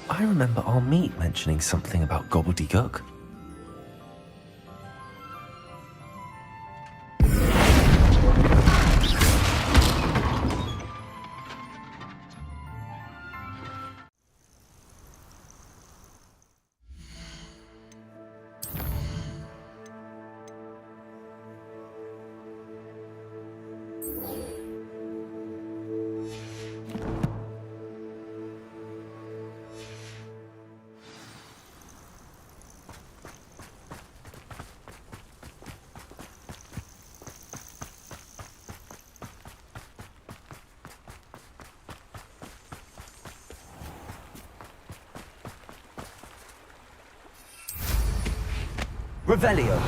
I remember our meet mentioning something about Gobbledegook. Revelio.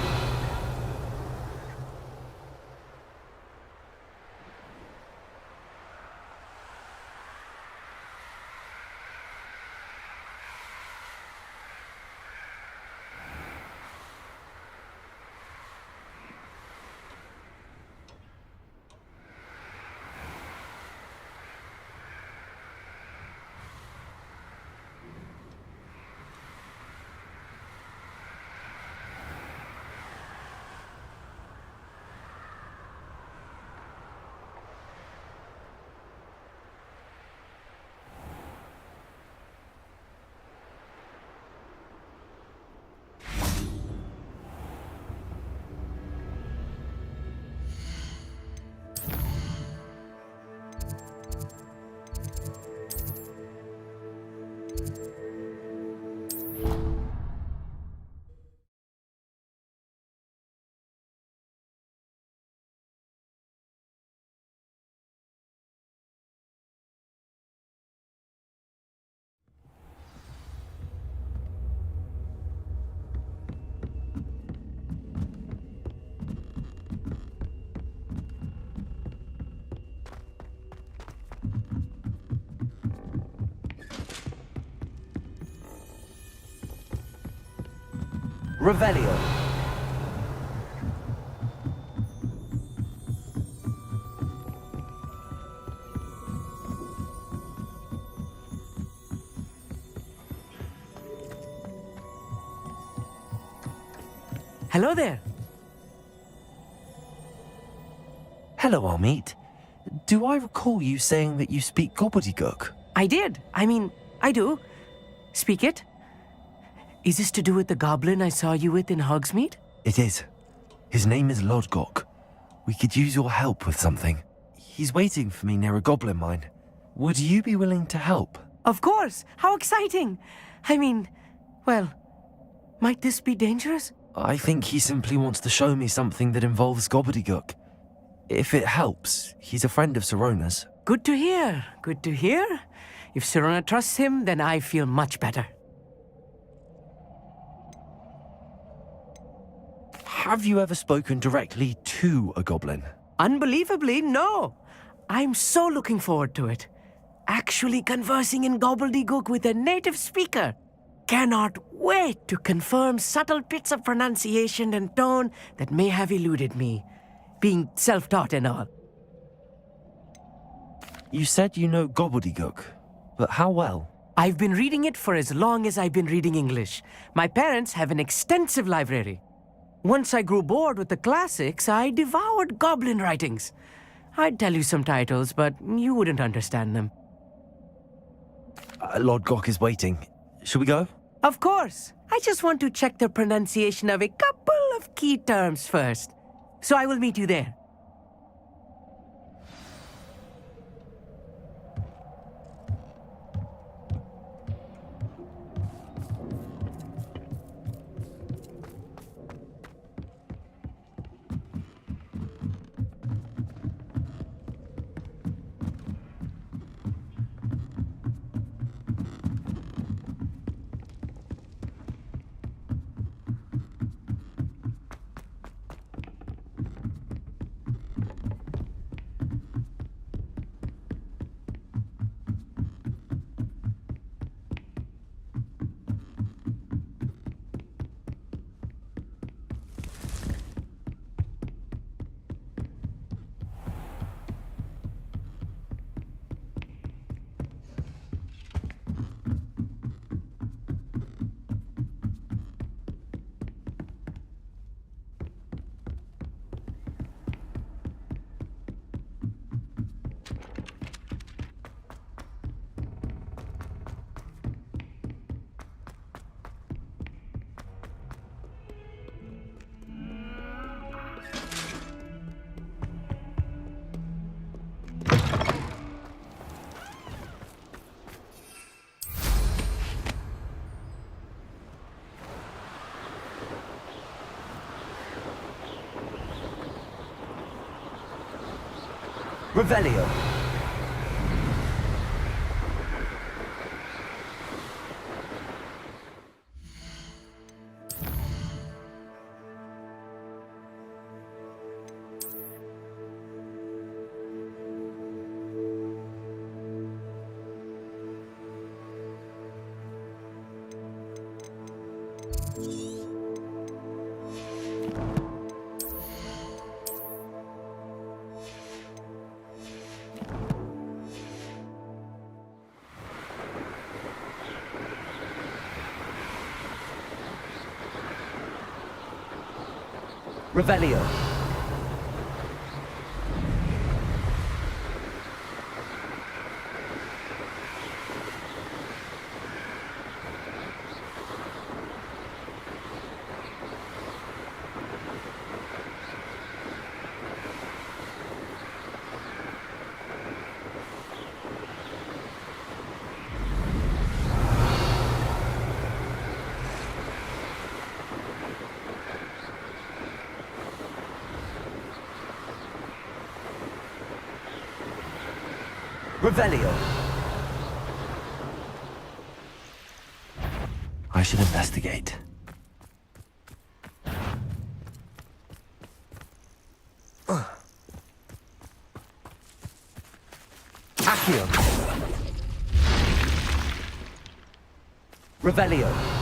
Revelio. Hello there. Hello, our meet. Do I recall you saying that you speak Gobbledegook? I did. I do. Speak it. Is this to do with the goblin I saw you with in Hogsmeade? It is. His name is Lodgok. We could use your help with something. He's waiting for me near a goblin mine. Would you be willing to help? Of course. How exciting. Well, might this be dangerous? I think he simply wants to show me something that involves Gobbledegook. If it helps, he's a friend of Sirona's. Good to hear. Good to hear. If Sirona trusts him, then I feel much better. Have you ever spoken directly to a goblin? Unbelievably, no. I'm so looking forward to it. Actually conversing in Gobbledegook with a native speaker. Cannot wait to confirm subtle bits of pronunciation and tone that may have eluded me, being self-taught and all. You said you know Gobbledegook, but how well? I've been reading it for as long as I've been reading English. My parents have an extensive library. Once I grew bored with the classics, I devoured goblin writings. I'd tell you some titles, but you wouldn't understand them. Lodgok is waiting. Shall we go? Of course. I just want to check the pronunciation of a couple of key terms first. So I will meet you there. Revelio. Revelio. Revelio. I should investigate. Accio. Revelio.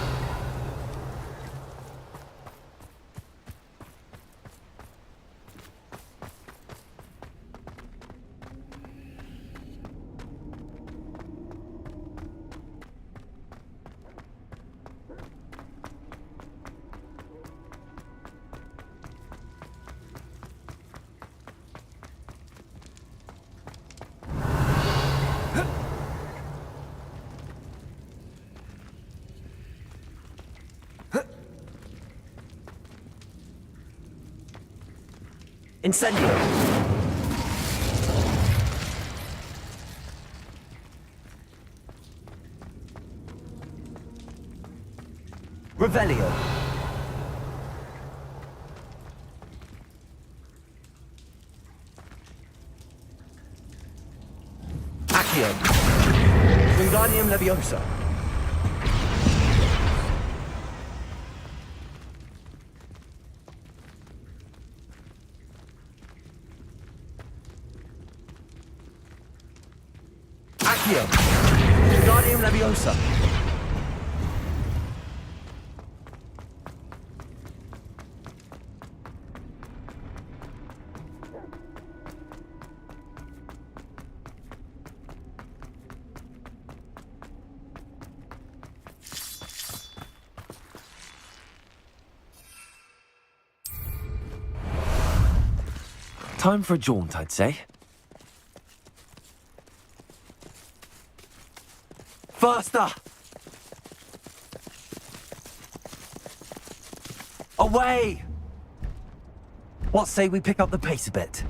Incendio. Revelio. Accio. Wingardium Leviosa. Accio. Wingardium Leviosa. Time for a jaunt, I'd say. Faster! Away! What say we pick up the pace a bit?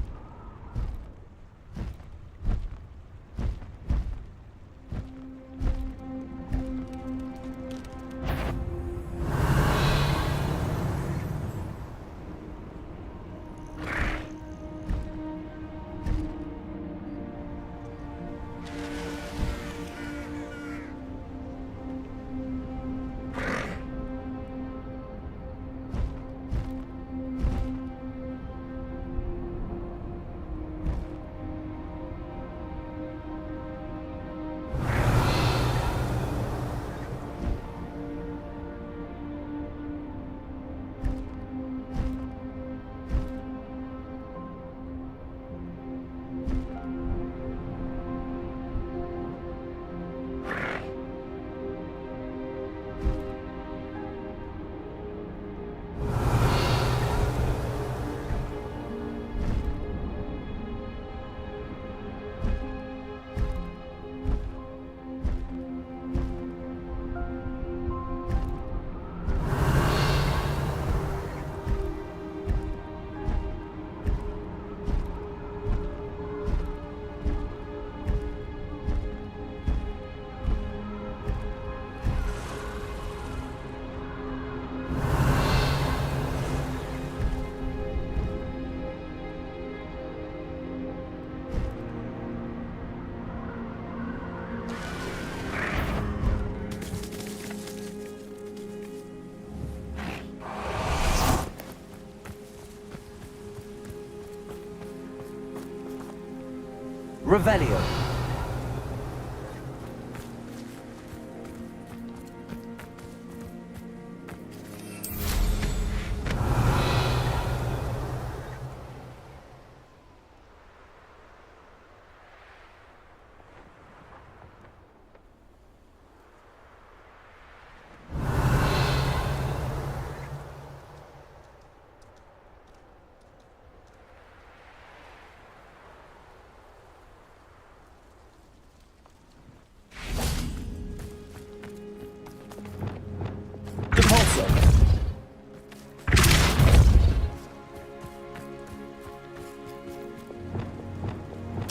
Revelio. Depulso.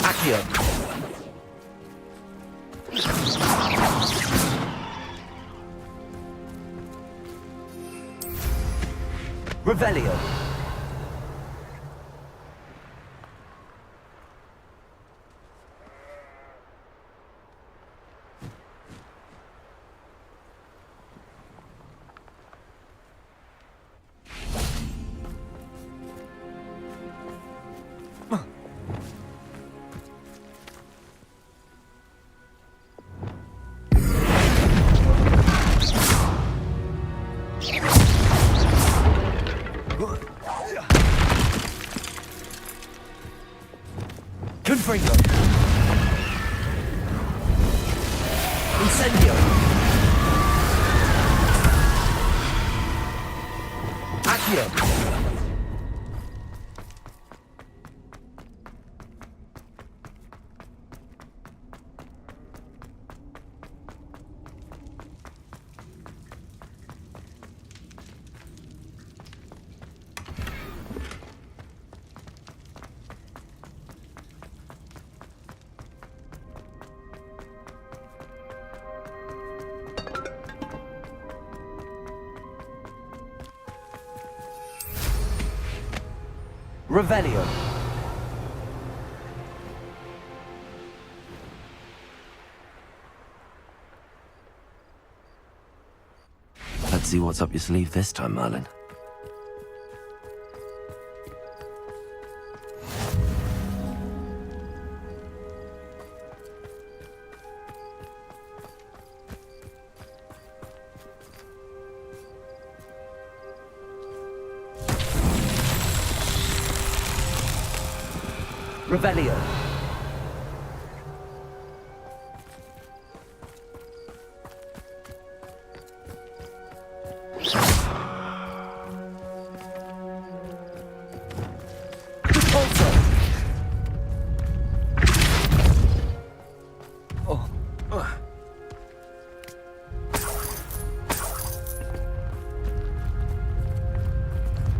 Accio. Revelio. Confringo. Incendio. Accio. Revelio. Let's see what's up your sleeve this time, Merlin. Revelio. Depulso. Oh.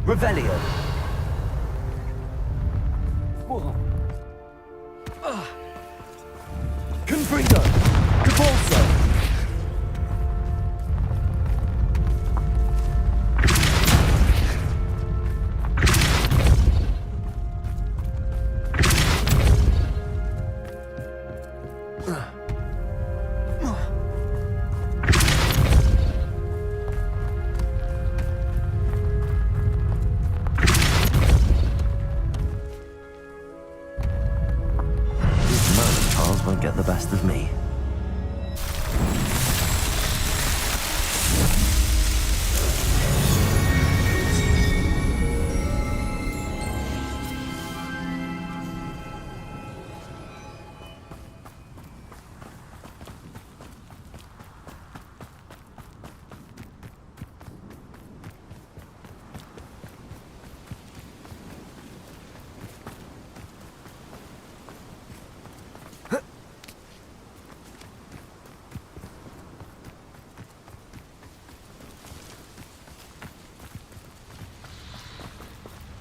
Revelio. Confringo. Depulso. These Merlin trials won't get the best of me.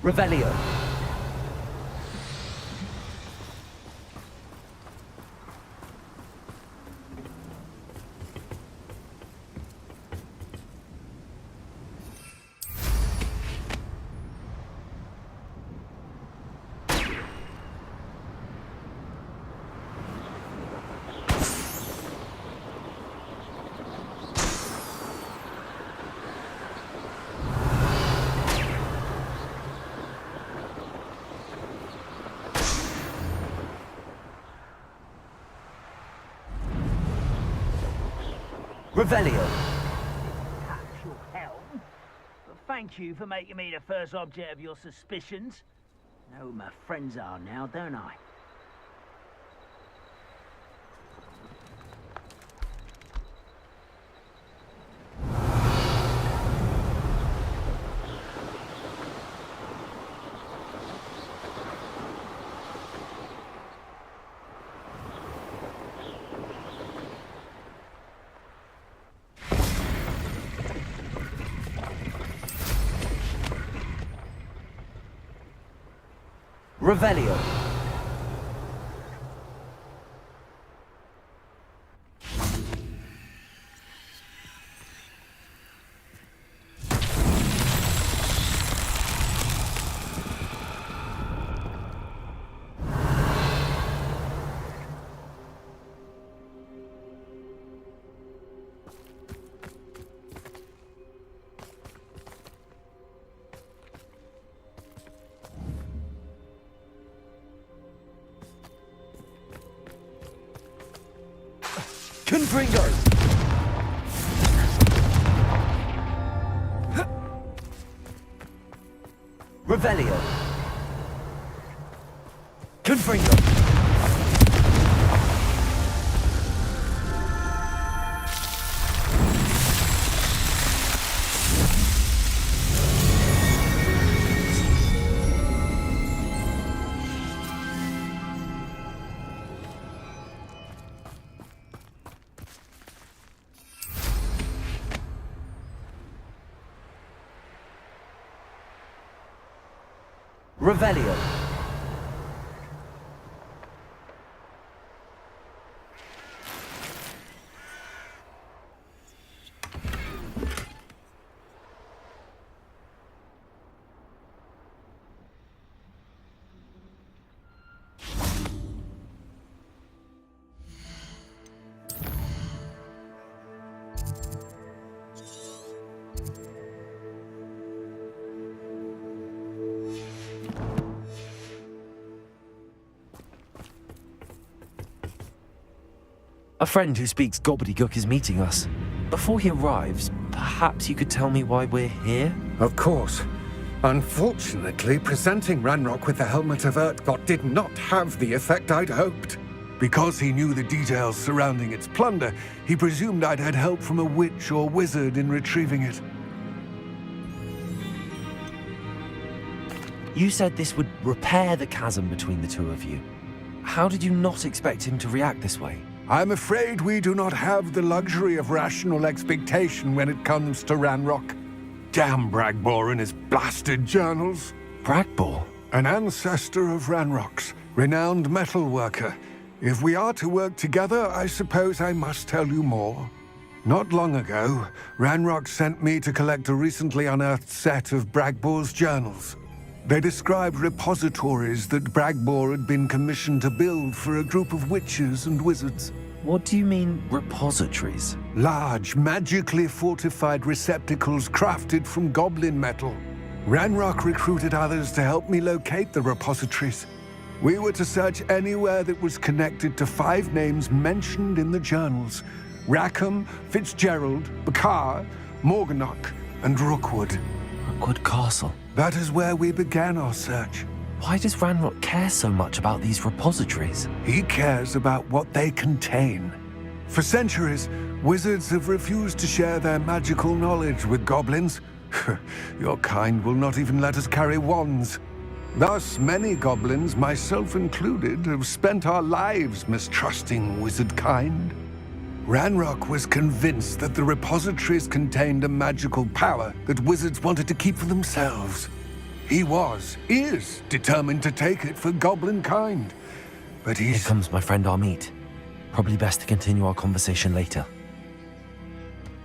Revelio. Revelio. Actual hell. But thank you for making me the first object of your suspicions. Know who my friends are now, don't I? Revelio. Confringo. Revelio. Confringo. Revelio. A friend who speaks Gobbledegook is meeting us. Before he arrives, perhaps you could tell me why we're here? Of course. Unfortunately, presenting Ranrock with the Helmet of Urtkot did not have the effect I'd hoped. Because he knew the details surrounding its plunder, he presumed I'd had help from a witch or wizard in retrieving it. You said this would repair the chasm between the two of you. How did you not expect him to react this way? I'm afraid we do not have the luxury of rational expectation when it comes to Ranrock. Damn Bragbor and his blasted journals. Bragbor? An ancestor of Ranrock's, renowned metalworker. If we are to work together, I suppose I must tell you more. Not long ago, Ranrock sent me to collect a recently unearthed set of Bragbor's journals. They described repositories that Bragbor had been commissioned to build for a group of witches and wizards. What do you mean, repositories? Large, magically fortified receptacles crafted from goblin metal. Ranrock recruited others to help me locate the repositories. We were to search anywhere that was connected to 5 names mentioned in the journals: Rackham, Fitzgerald, Bakar, Morganach, and Rookwood. Rookwood Castle. That is where we began our search. Why does Ranrock care so much about these repositories? He cares about what they contain. For centuries, wizards have refused to share their magical knowledge with goblins. Your kind will not even let us carry wands. Thus, many goblins, myself included, have spent our lives mistrusting wizard kind. Ranrock was convinced that the repositories contained a magical power that wizards wanted to keep for themselves. He is determined to take it for goblin kind. But Here comes my friend Amit. Probably best to continue our conversation later.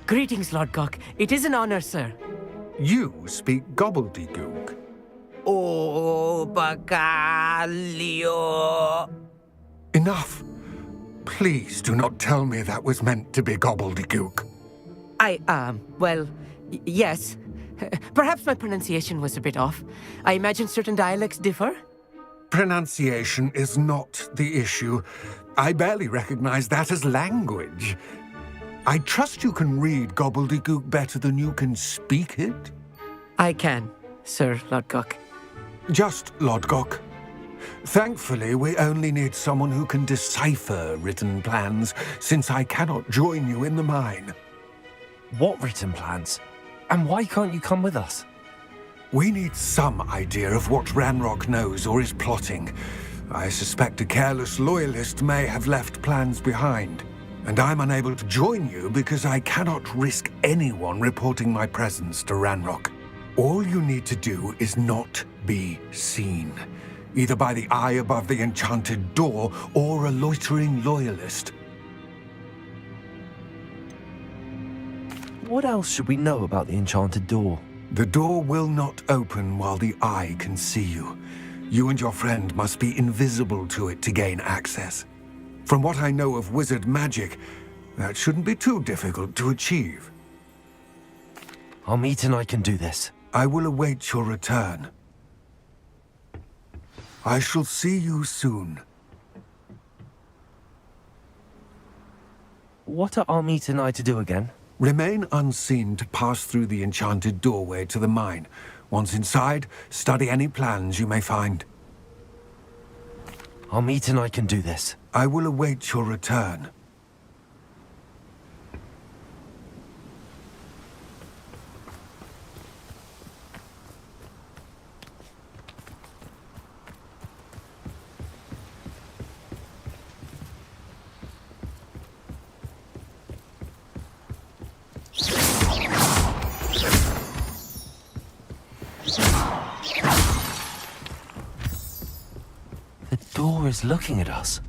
Greetings, Lord Gok. It is an honor, sir. You speak Gobbledegook. Oh, Bagalio. Enough. Please do not tell me that was meant to be Gobbledegook. Yes. Perhaps my pronunciation was a bit off. I imagine certain dialects differ. Pronunciation is not the issue. I barely recognize that as language. I trust you can read Gobbledegook better than you can speak it? I can, Sir Lodgok. Just Lodgok. Thankfully, we only need someone who can decipher written plans, since I cannot join you in the mine. What written plans? And why can't you come with us? We need some idea of what Ranrock knows or is plotting. I suspect a careless loyalist may have left plans behind. And I'm unable to join you because I cannot risk anyone reporting my presence to Ranrock. All you need to do is not be seen, either by the eye above the enchanted door or a loitering loyalist. What else should we know about the enchanted door? The door will not open while the eye can see you. You and your friend must be invisible to it to gain access. From what I know of wizard magic, that shouldn't be too difficult to achieve. Armit and I can do this. I will await your return. I shall see you soon. What are Armit and I to do again? Remain unseen to pass through the enchanted doorway to the mine. Once inside, study any plans you may find. Armit and I can do this. I will await your return. The door is looking at us.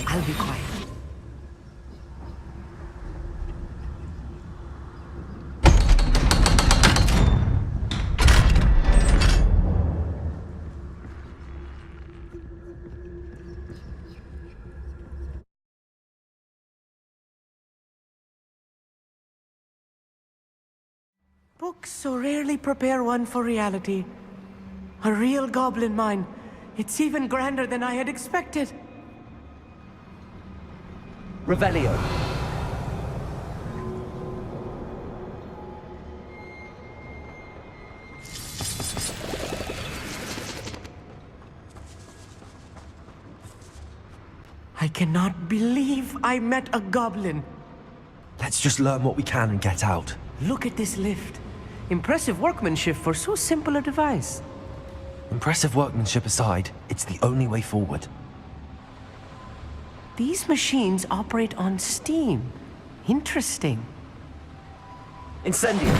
I'll be quiet. Books so rarely prepare one for reality. A real goblin mine. It's even grander than I had expected. Revelio. I cannot believe I met a goblin. Let's just learn what we can and get out. Look at this lift. Impressive workmanship for so simple a device. Impressive workmanship aside, it's the only way forward. These machines operate on steam. Interesting. Incendio.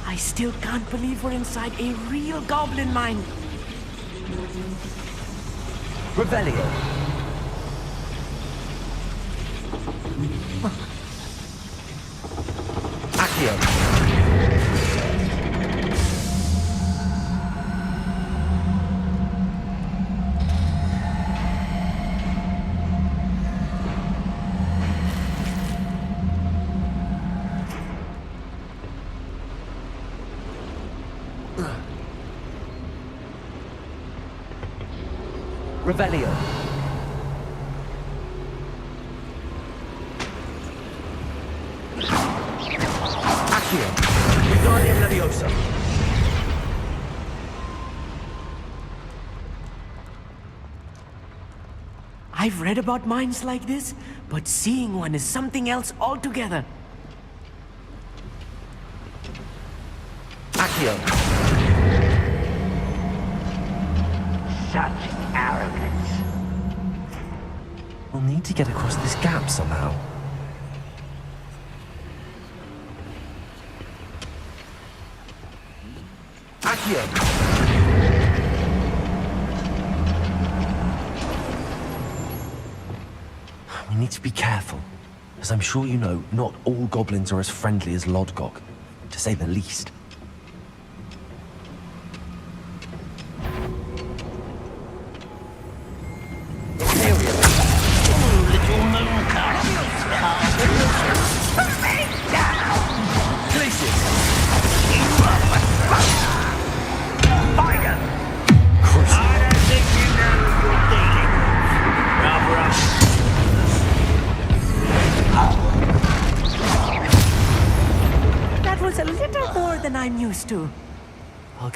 I still can't believe we're inside a real goblin mine. Revelio. Accio. Revelio. Accio. Guardian Leviosa. I've read about mines like this, but seeing one is something else altogether. Accio. Such arrogance. We'll need to get across this gap somehow. Accio. We need to be careful. As I'm sure you know, not all goblins are as friendly as Lodgok, to say the least.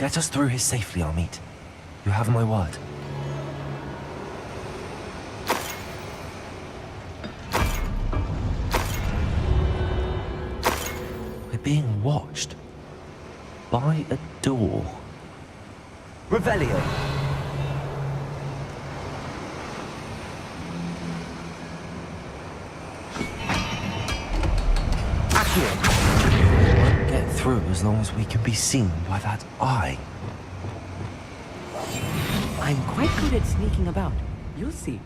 get us through here safely, Amit. You have my word. We're being watched. By a door. Revelio. Accio. We won't get through as long as we can be seen by that eye. I'm quite good at sneaking about. You'll see.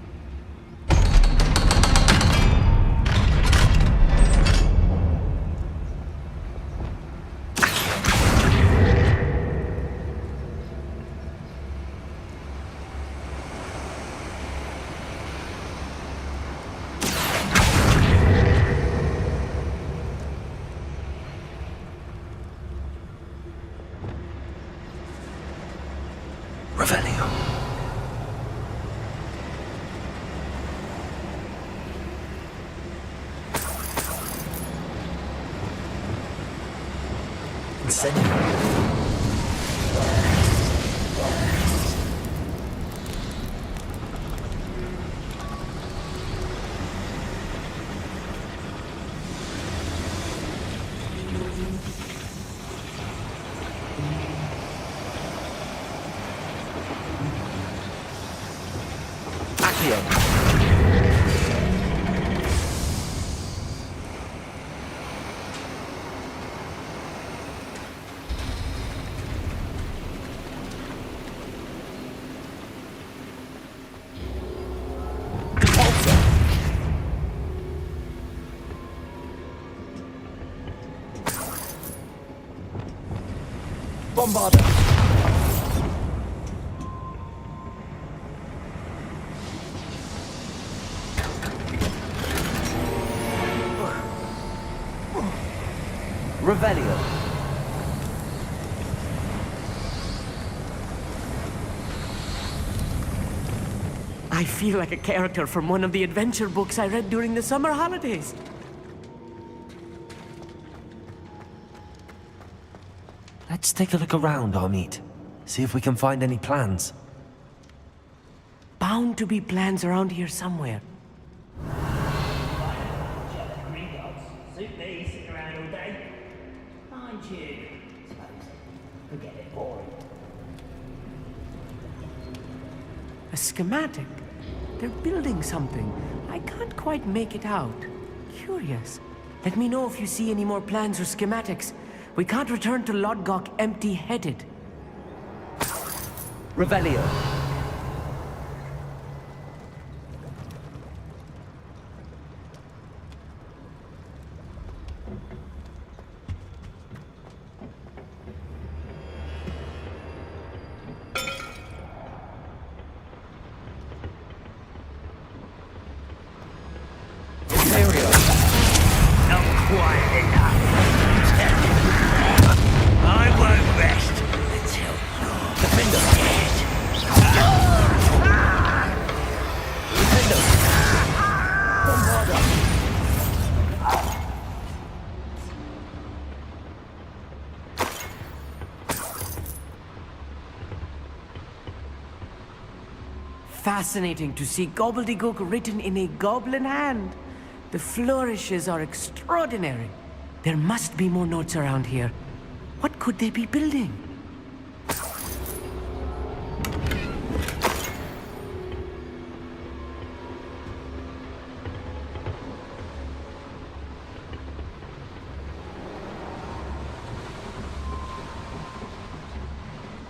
Revelio. Bombarda. Revelio. I feel like a character from one of the adventure books I read during the summer holidays. Let's take a look around, Amit. See if we can find any plans. Bound to be plans around here somewhere. Suit me sitting around all day. Mind you, suppose we get it boring. A schematic. They're building something. I can't quite make it out. Curious. Let me know if you see any more plans or schematics. We can't return to Lodgok empty-headed. Revelio. Not quite enough. I won't rest until you're dead. Fascinating to see Gobbledegook written in a goblin hand. The flourishes are extraordinary. There must be more notes around here. What could they be building?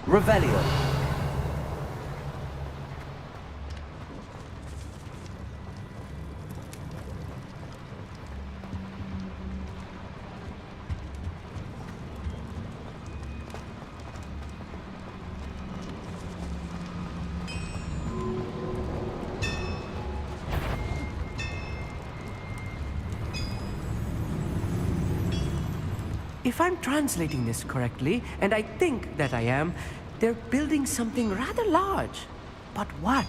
Revelio. If I'm translating this correctly, and I think that I am, they're building something rather large. But what?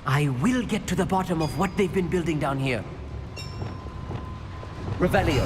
I will get to the bottom of what they've been building down here. Revelio.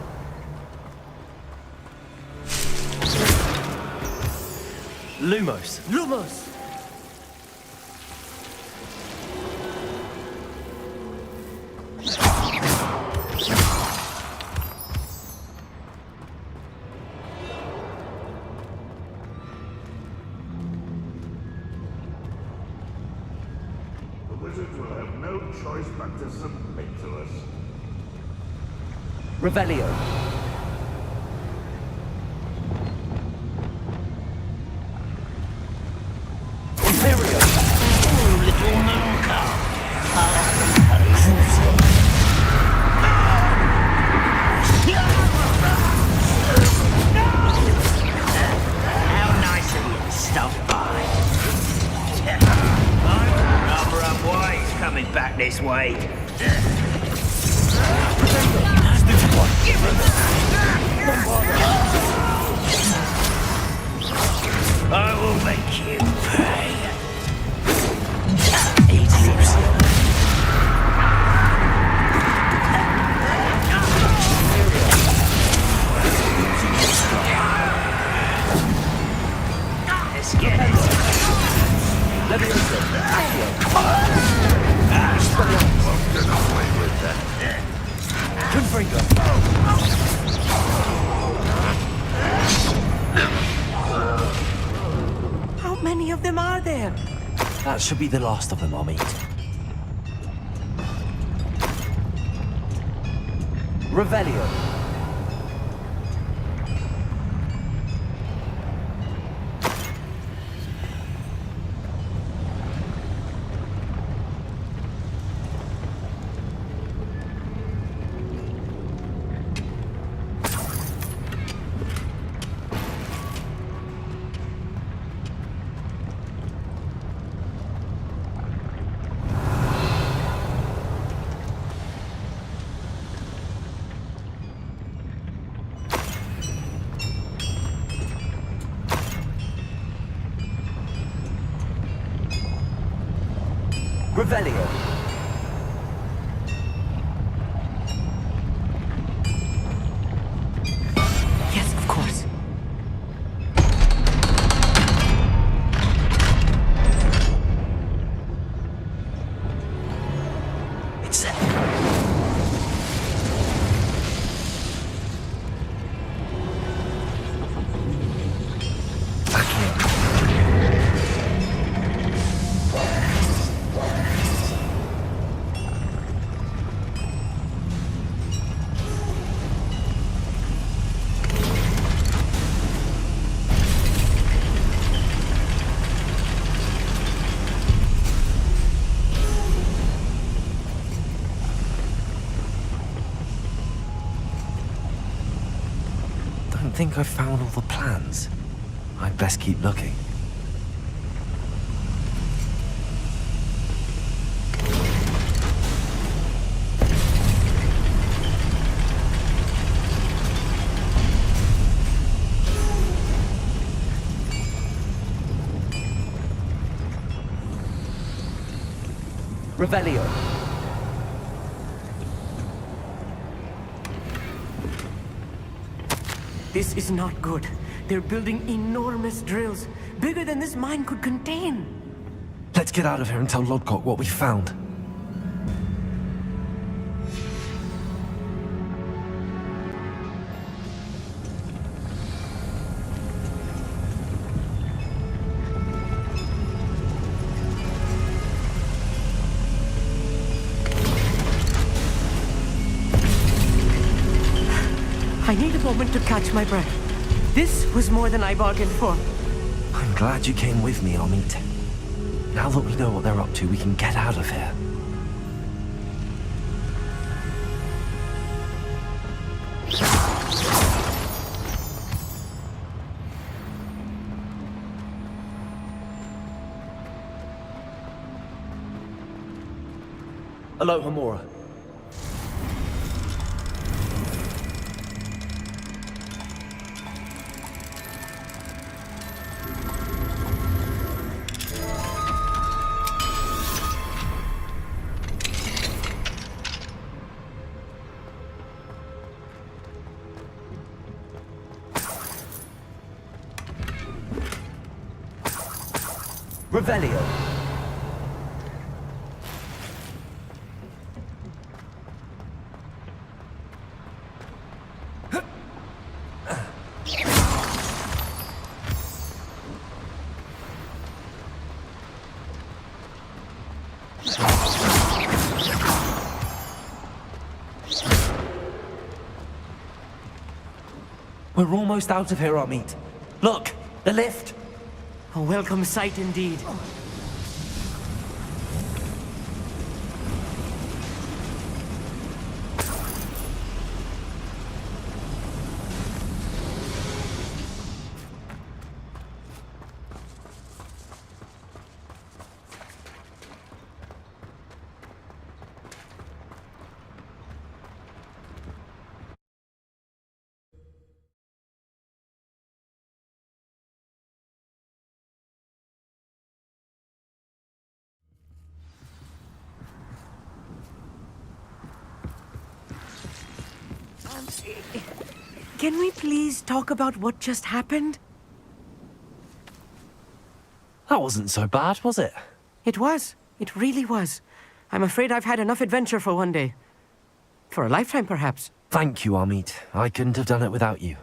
Lumos. Lumos! The wizards will have no choice but to submit to us. Revelio. Little mooncow. How nice of you to stop by. Number up ways coming back this way. I will make you pay. Let's get it. How many of them are there? That should be the last of them, I'll meet. Revelio. Revelio. Yes, of course. It's I think I've found all the plans. I'd best keep looking. Revelio. This is not good. They're building enormous drills, bigger than this mine could contain. Let's get out of here and tell Lodgok what we found. I need a moment to catch my breath. This was more than I bargained for. I'm glad you came with me, Amit. Now that we know what they're up to, we can get out of here. Aloha Mora. Revelio. We're almost out of here, Amit. Look, the lift. A welcome sight indeed. Can we please talk about what just happened? That wasn't so bad, was it? It was. It really was. I'm afraid I've had enough adventure for one day. For a lifetime, perhaps. Thank you, Amit. I couldn't have done it without you.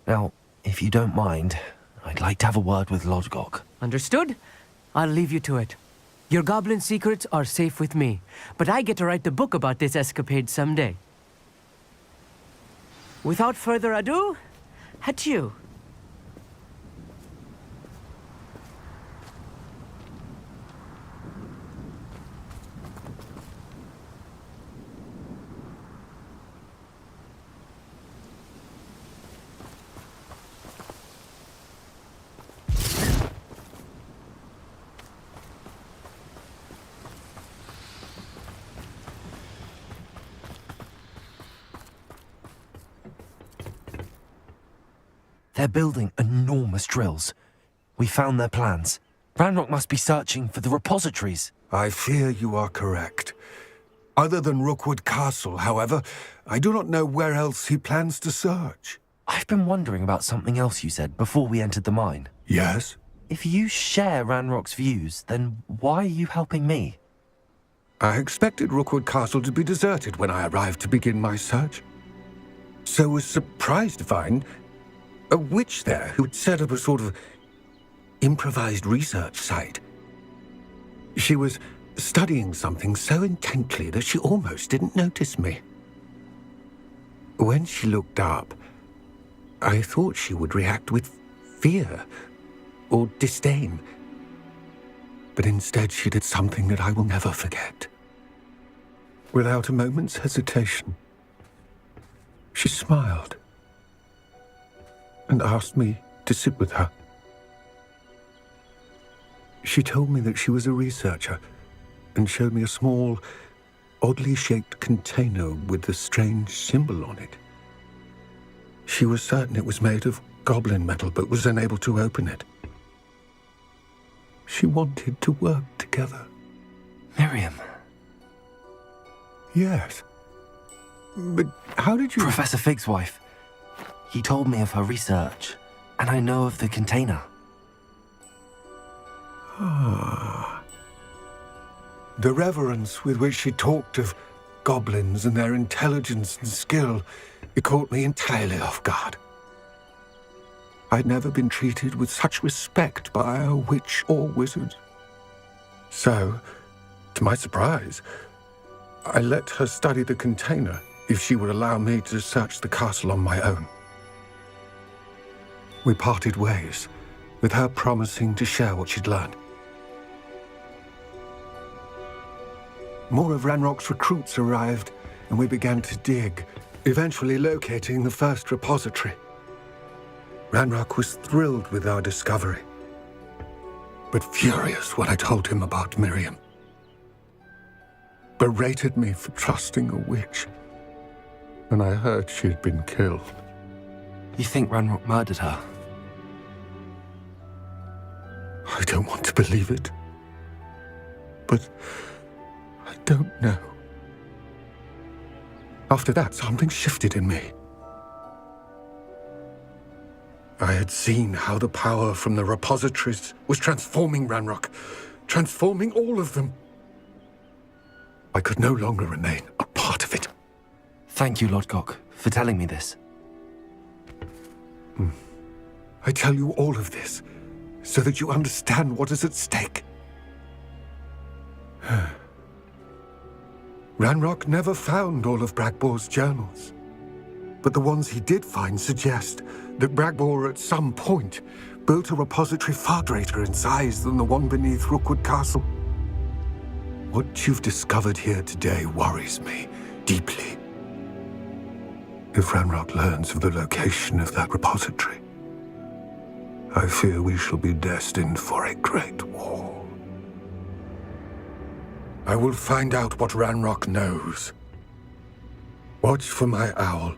Now, if you don't mind, I'd like to have a word with Lodgok. Understood? I'll leave you to it. Your goblin secrets are safe with me, but I get to write the book about this escapade someday. Without further ado, adieu. They're building enormous drills. We found their plans. Ranrock must be searching for the repositories. I fear you are correct. Other than Rookwood Castle, however, I do not know where else he plans to search. I've been wondering about something else you said before we entered the mine. Yes? If you share Ranrock's views, then why are you helping me? I expected Rookwood Castle to be deserted when I arrived to begin my search. So was surprised to find a witch there who'd set up a sort of improvised research site. She was studying something so intently that she almost didn't notice me. When she looked up, I thought she would react with fear or disdain. But instead she did something that I will never forget. Without a moment's hesitation, she smiled and asked me to sit with her. She told me that she was a researcher and showed me a small, oddly shaped container with a strange symbol on it. She was certain it was made of goblin metal, but was unable to open it. She wanted to work together. Miriam. Yes. But how did you... Professor Fig's wife. He told me of her research, and I know of the container. Ah. The reverence with which she talked of goblins and their intelligence and skill, it caught me entirely off guard. I'd never been treated with such respect by a witch or wizard. So, to my surprise, I let her study the container if she would allow me to search the castle on my own. We parted ways, with her promising to share what she'd learned. More of Ranrock's recruits arrived, and we began to dig, eventually locating the first repository. Ranrock was thrilled with our discovery, but furious when I told him about Miriam. Berated me for trusting a witch, and I heard she'd been killed. You think Ranrock murdered her? I don't want to believe it, but I don't know. After that, something shifted in me. I had seen how the power from the repositories was transforming Ranrock, transforming all of them. I could no longer remain a part of it. Thank you, Lodgok, for telling me this. I tell you all of this so that you understand what is at stake. Ranrock never found all of Bragbor's journals, but the ones he did find suggest that Bragbor at some point built a repository far greater in size than the one beneath Rookwood Castle. What you've discovered here today worries me deeply. If Ranrock learns of the location of that repository, I fear we shall be destined for a great war. I will find out what Ranrock knows. Watch for my owl